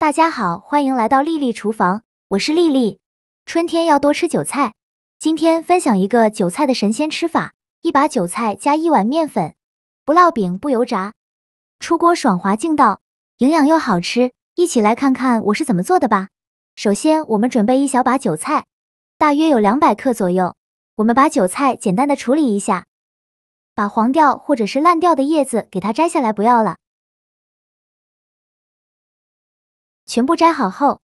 大家好，欢迎来到丽丽厨房，我是丽丽。春天要多吃韭菜，今天分享一个韭菜的神仙吃法：一把韭菜加1碗面粉，不烙饼不油炸，出锅爽滑劲道，营养又好吃。一起来看看我是怎么做的吧。首先，我们准备一小把韭菜，大约有200克左右。我们把韭菜简单的处理一下，把黄掉或者是烂掉的叶子给它摘下来，不要了。全部摘好后，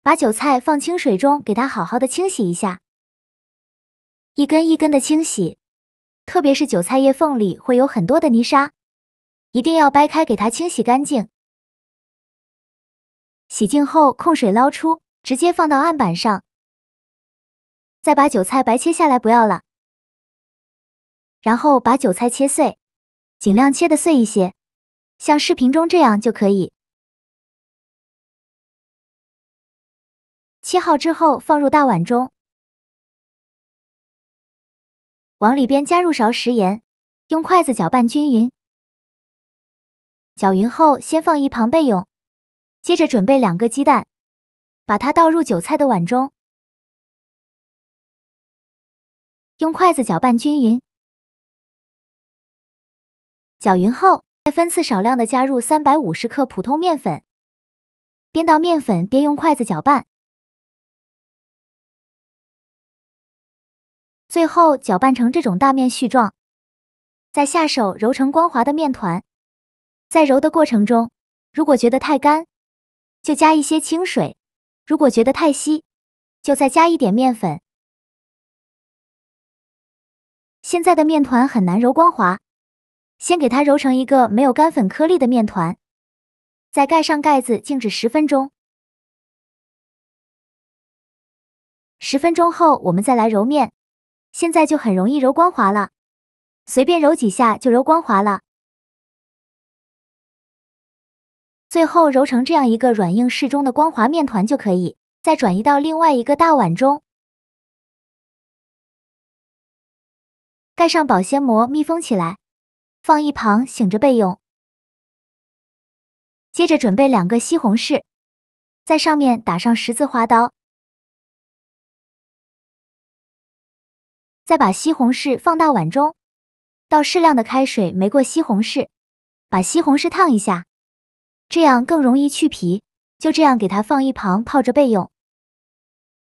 把韭菜放清水中，给它好好的清洗一下，一根一根的清洗，特别是韭菜叶缝里会有很多的泥沙，一定要掰开给它清洗干净。洗净后控水捞出，直接放到案板上，再把韭菜白切下来，不要了。然后把韭菜切碎，尽量切得碎一些，像视频中这样就可以。切好之后放入大碗中，往里边加入勺食盐，用筷子搅拌均匀。搅匀后先放一旁备用，接着准备2个鸡蛋，把它倒入韭菜的碗中，用筷子搅拌均匀。搅匀后，再分次少量的加入350克普通面粉，边倒面粉边用筷子搅拌。最后搅拌成这种大面絮状，再下手揉成光滑的面团。在揉的过程中，如果觉得太干，就加一些清水；如果觉得太稀，就再加一点面粉。现在的面团很难揉光滑，先给它揉成一个没有干粉颗粒的面团，再盖上盖子静置10分钟。10分钟后，我们再来揉面。现在就很容易揉光滑了，随便揉几下就揉光滑了。最后揉成这样一个软硬适中的光滑面团就可以，再转移到另外一个大碗中，盖上保鲜膜密封起来，放一旁醒着备用。接着准备2个西红柿，在上面打上10字花刀，再把西红柿放大碗中，倒适量的开水没过西红柿，把西红柿烫一下，这样更容易去皮。就这样给它放一旁泡着备用。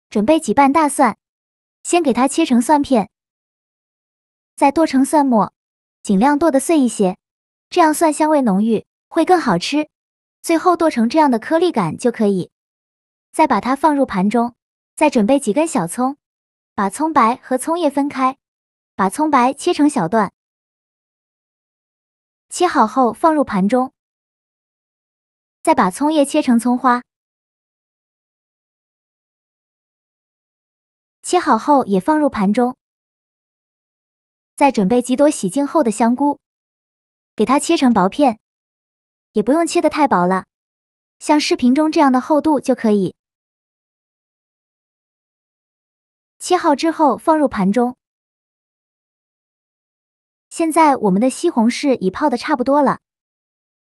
准备几瓣大蒜，先给它切成蒜片，再剁成蒜末，尽量剁得碎一些，这样蒜香味浓郁，会更好吃。最后剁成这样的颗粒感就可以。再把它放入盘中，再准备几根小葱，把葱白和葱叶分开，把葱白切成小段，切好后放入盘中，再把葱叶切成葱花，切好后也放入盘中。再准备几朵洗净后的香菇，给它切成薄片，也不用切得太薄了，像视频中这样的厚度就可以。切好之后放入盘中。现在我们的西红柿已泡得差不多了，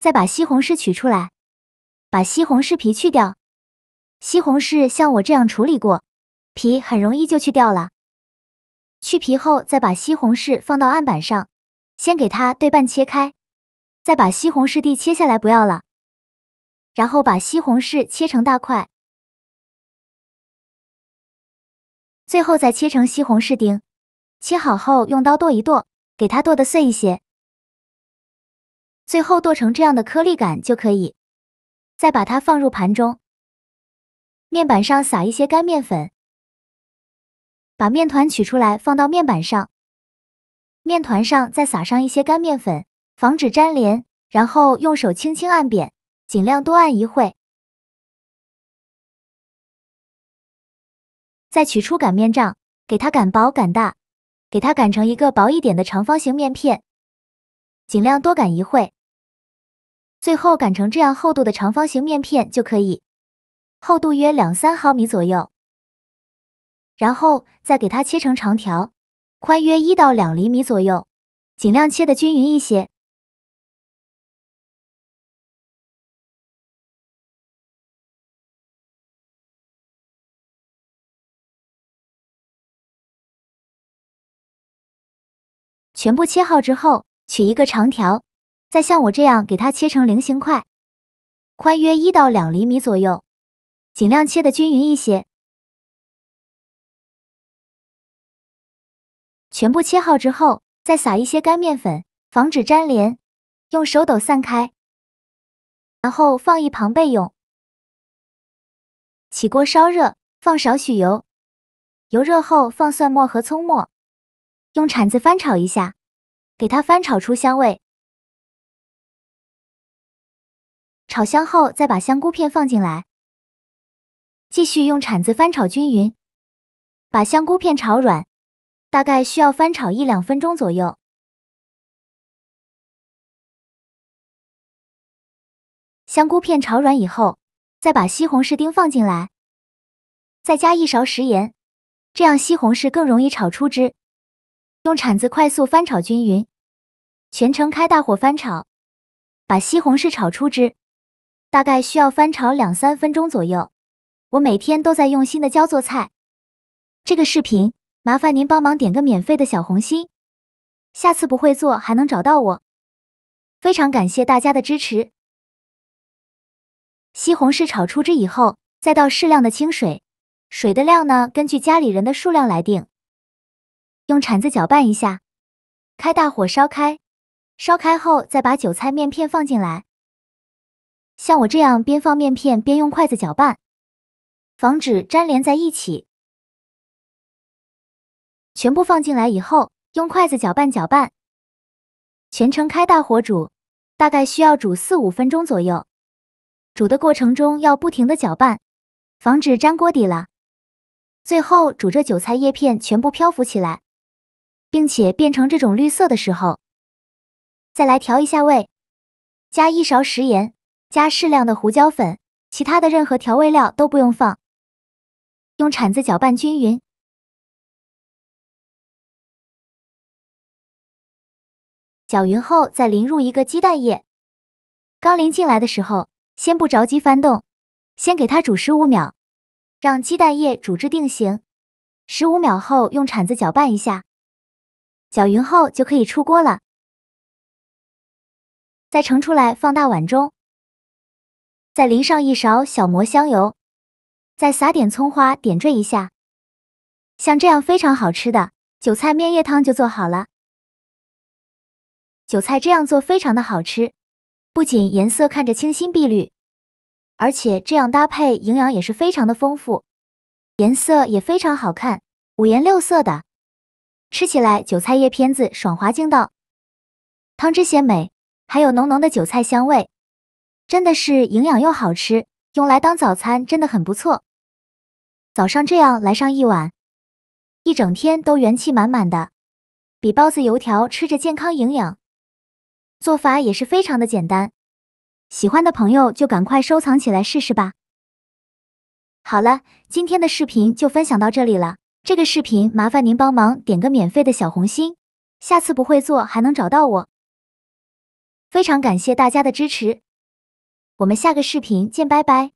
再把西红柿取出来，把西红柿皮去掉。西红柿像我这样处理过，皮很容易就去掉了。去皮后再把西红柿放到案板上，先给它对半切开，再把西红柿蒂切下来，不要了。然后把西红柿切成大块，最后再切成西红柿丁，切好后用刀剁一剁，给它剁得碎一些，最后剁成这样的颗粒感就可以。再把它放入盘中，面板上撒一些干面粉，把面团取出来放到面板上，面团上再撒上一些干面粉，防止粘连，然后用手轻轻按扁，尽量多按一会。再取出擀面杖，给它擀薄擀大，给它擀成一个薄一点的长方形面片，尽量多擀一会。最后擀成这样厚度的长方形面片就可以，厚度约2-3毫米左右。然后再给它切成长条，宽约1到2厘米左右，尽量切得均匀一些。全部切好之后，取一个长条，再像我这样给它切成菱形块，宽约1到2厘米左右，尽量切得均匀一些。全部切好之后，再撒一些干面粉，防止粘连，用手抖散开，然后放一旁备用。起锅烧热，放少许油，油热后放蒜末和葱末，用铲子翻炒一下，给它翻炒出香味。炒香后再把香菇片放进来，继续用铲子翻炒均匀，把香菇片炒软，大概需要翻炒1-2分钟左右。香菇片炒软以后，再把西红柿丁放进来，再加1勺食盐，这样西红柿更容易炒出汁。用铲子快速翻炒均匀，全程开大火翻炒，把西红柿炒出汁，大概需要翻炒2-3分钟左右。我每天都在用心的教做菜。这个视频麻烦您帮忙点个免费的小红心，下次不会做还能找到我。非常感谢大家的支持。西红柿炒出汁以后，再倒适量的清水，水的量呢，根据家里人的数量来定。用铲子搅拌一下，开大火烧开，烧开后再把韭菜面片放进来。像我这样边放面片边用筷子搅拌，防止粘连在一起。全部放进来以后，用筷子搅拌搅拌，全程开大火煮，大概需要煮4-5分钟左右。煮的过程中要不停的搅拌，防止粘锅底了。最后煮着韭菜叶片全部漂浮起来，并且变成这种绿色的时候，再来调一下味，加1勺食盐，加适量的胡椒粉，其他的任何调味料都不用放。用铲子搅拌均匀。搅匀后再淋入一个鸡蛋液，刚淋进来的时候，先不着急翻动，先给它煮15秒，让鸡蛋液煮至定型。15秒后用铲子搅拌一下，搅匀后就可以出锅了。再盛出来放大碗中，再淋上1勺小磨香油，再撒点葱花点缀一下。像这样非常好吃的韭菜面叶汤就做好了。韭菜这样做非常的好吃，不仅颜色看着清新碧绿，而且这样搭配营养也是非常的丰富，颜色也非常好看，5颜6色的。吃起来韭菜叶片子爽滑劲道，汤汁鲜美，还有浓浓的韭菜香味，真的是营养又好吃，用来当早餐真的很不错。早上这样来上一碗，一整天都元气满满的，比包子油条吃着健康营养。做法也是非常的简单，喜欢的朋友就赶快收藏起来试试吧。好了，今天的视频就分享到这里了。这个视频麻烦您帮忙点个免费的小红心，下次不会做还能找到我。非常感谢大家的支持，我们下个视频见，拜拜。